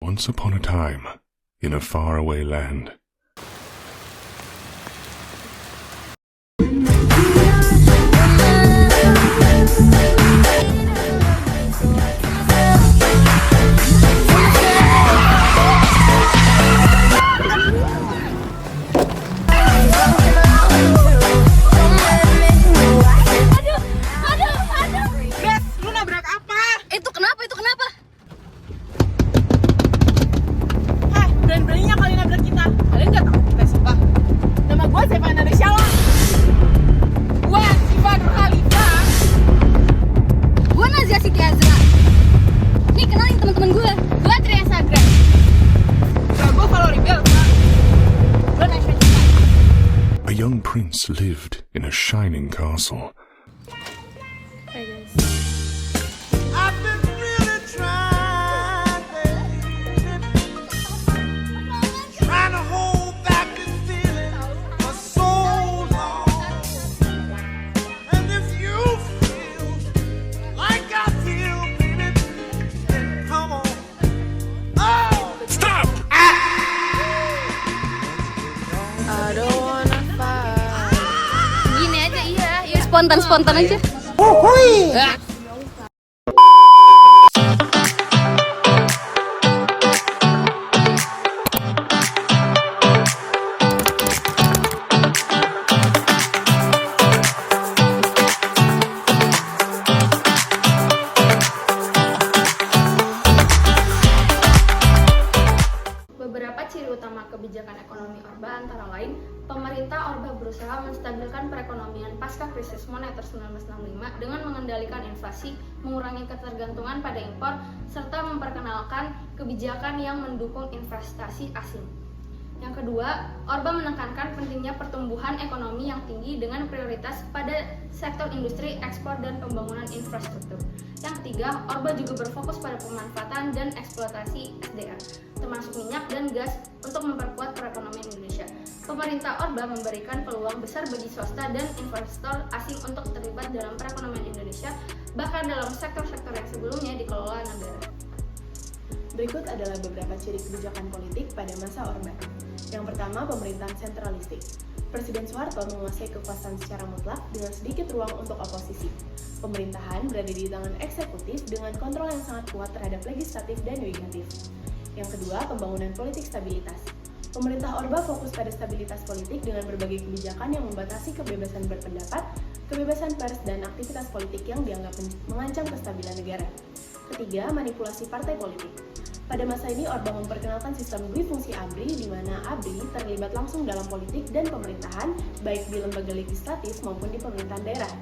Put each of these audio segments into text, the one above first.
Once upon a time, in a faraway land. Berani-beraninya kalian nabrak kita. Kalian gak takut kita siapa? Nama gue Sefa Nadesyala. Gue Siva Nurhalifa. Gue Nazia Siti Azra. Nih kenalin teman-teman gue. Gue Tria Sagra. Gue Valori Belsa. Gue Nasha Cita. A young prince lived in a shining castle. Hai guys. Gini aja iya, ya spontan aja. Beberapa ciri utama kebijakan ekonomi Orba antara lain, pemerintah Orba berusaha menstabilkan perekonomian pasca krisis moneter 1965 dengan mengendalikan inflasi, mengurangi ketergantungan pada impor, serta memperkenalkan kebijakan yang mendukung investasi asing. Yang kedua, Orba menekankan pentingnya pertumbuhan ekonomi yang tinggi dengan prioritas pada sektor industri, ekspor, dan pembangunan infrastruktur. Yang ketiga, Orba juga berfokus pada pemanfaatan dan eksploitasi SDA, termasuk minyak dan gas, untuk memperkuat perekonomian Indonesia. Pemerintah Orba memberikan peluang besar bagi swasta dan investor asing untuk terlibat dalam perekonomian Indonesia, bahkan dalam sektor-sektor yang sebelumnya dikelola negara. Berikut adalah beberapa ciri kebijakan politik pada masa Orba. Yang pertama, pemerintahan sentralistik. Presiden Soeharto menguasai kekuasaan secara mutlak dengan sedikit ruang untuk oposisi. Pemerintahan berada di tangan eksekutif dengan kontrol yang sangat kuat terhadap legislatif dan yudikatif. Yang kedua, pembangunan politik stabilitas. Pemerintah Orba fokus pada stabilitas politik dengan berbagai kebijakan yang membatasi kebebasan berpendapat, kebebasan pers, dan aktivitas politik yang dianggap mengancam kestabilan negara. Ketiga, manipulasi partai politik. Pada masa ini, Orba memperkenalkan sistem duifungsi ABRI, di mana ABRI terlibat langsung dalam politik dan pemerintahan, baik di lembaga legislatif maupun di pemerintahan daerah.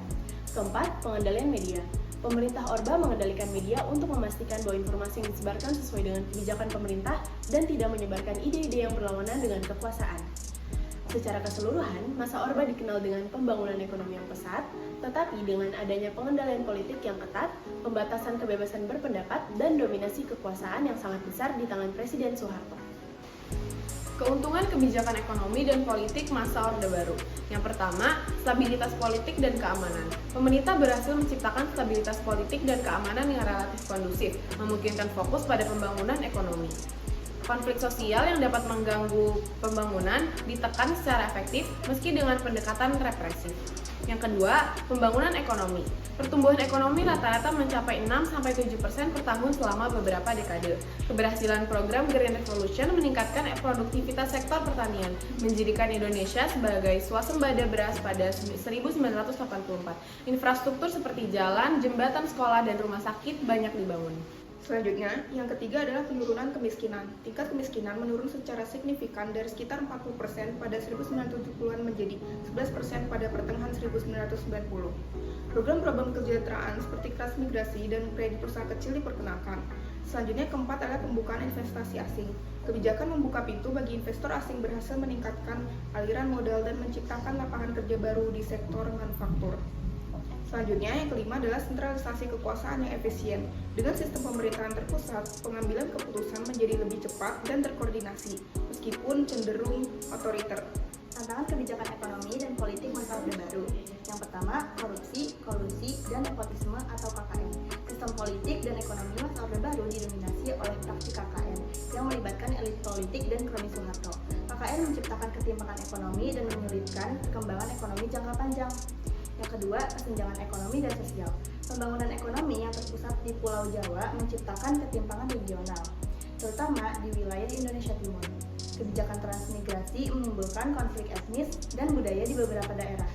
Keempat, pengendalian media. Pemerintah Orba mengendalikan media untuk memastikan bahwa informasi yang disebarkan sesuai dengan kebijakan pemerintah dan tidak menyebarkan ide-ide yang berlawanan dengan kekuasaan. Secara keseluruhan, masa Orba dikenal dengan pembangunan ekonomi yang pesat, tetapi dengan adanya pengendalian politik yang ketat, pembatasan kebebasan berpendapat, dan dominasi kekuasaan yang sangat besar di tangan Presiden Soeharto. Keuntungan kebijakan ekonomi dan politik masa Orde Baru. Yang pertama, stabilitas politik dan keamanan. Pemerintah berhasil menciptakan stabilitas politik dan keamanan yang relatif kondusif, memungkinkan fokus pada pembangunan ekonomi. Konflik sosial yang dapat mengganggu pembangunan ditekan secara efektif meski dengan pendekatan represif. Yang kedua, pembangunan ekonomi. Pertumbuhan ekonomi rata-rata mencapai 6-7% per tahun selama beberapa dekade. Keberhasilan program Green Revolution meningkatkan produktivitas sektor pertanian, menjadikan Indonesia sebagai swasembada beras pada 1984. Infrastruktur seperti jalan, jembatan, sekolah, dan rumah sakit banyak dibangun. Selanjutnya, yang ketiga adalah penurunan kemiskinan. Tingkat kemiskinan menurun secara signifikan dari sekitar 40% pada 1970-an menjadi 11% pada pertengahan 1990. Program-program kesejahteraan seperti transmigrasi dan kredit usaha kecil diperkenalkan. Selanjutnya, keempat adalah pembukaan investasi asing. Kebijakan membuka pintu bagi investor asing berhasil meningkatkan aliran modal dan menciptakan lapangan kerja baru di sektor manufaktur. Selanjutnya, yang kelima adalah sentralisasi kekuasaan yang efisien. Dengan sistem pemerintahan terpusat, pengambilan keputusan menjadi lebih cepat dan terkoordinasi, meskipun cenderung otoriter. Tantangan kebijakan ekonomi dan politik masa Orde Baru. Yang pertama, korupsi, kolusi, dan nepotisme atau KKN. Sistem politik dan ekonomi masa Orde Baru didominasi oleh praktik KKN yang melibatkan elit politik dan kroni Soeharto. KKN menciptakan ketimpangan ekonomi dan menyulitkan perkembangan ekonomi jangka panjang. Yang kedua, kesenjangan ekonomi dan sosial. Pembangunan ekonomi yang terpusat di Pulau Jawa menciptakan ketimpangan regional, terutama di wilayah Indonesia Timur. Kebijakan transmigrasi menimbulkan konflik etnis dan budaya di beberapa daerah.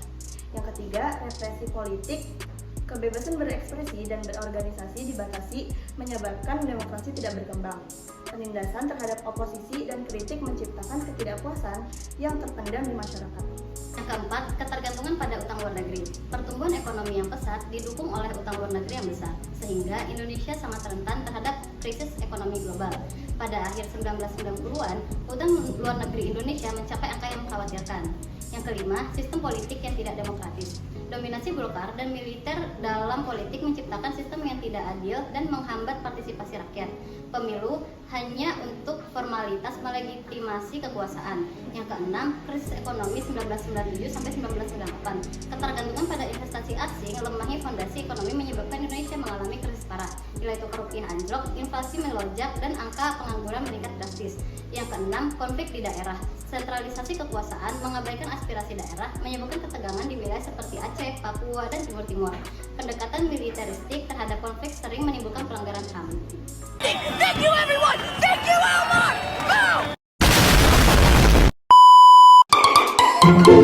Yang ketiga, represi politik. Kebebasan berekspresi dan berorganisasi dibatasi, menyebabkan demokrasi tidak berkembang. Penindasan terhadap oposisi dan kritik menciptakan ketidakpuasan yang terpendam di masyarakat. Yang keempat, ketergantungan pada utang luar negeri. Pertumbuhan ekonomi yang pesat didukung oleh utang luar negeri yang besar, sehingga Indonesia sangat rentan terhadap krisis ekonomi global. Pada akhir 1990-an, utang luar negeri Indonesia mencapai angka yang mengkhawatirkan. Yang kelima, sistem politik yang tidak demokratis. Dominasi golkar dan militer dalam politik menciptakan sistem yang tidak adil dan menghambat partisipasi rakyat. Pemilu hanya untuk formalitas melegitimasi kekuasaan. Yang keenam, krisis ekonomi 1997 sampai 1998. Ketergantungan pada investasi asing, lemahnya fondasi ekonomi menyebabkan Indonesia mengalami krisis parah. Nilai tukar rupiah anjlok, inflasi melonjak, dan angka pengangguran meningkat drastis. Yang keenam, konflik di daerah. Sentralisasi kekuasaan mengabaikan aspirasi daerah, menyebabkan ketegangan di wilayah seperti Aceh, Papua, dan Timur Timur. Pendekatan militeristik terhadap konflik sering menimbulkan pelanggaran HAM. Thank you everyone! Thank you Elmore! Go!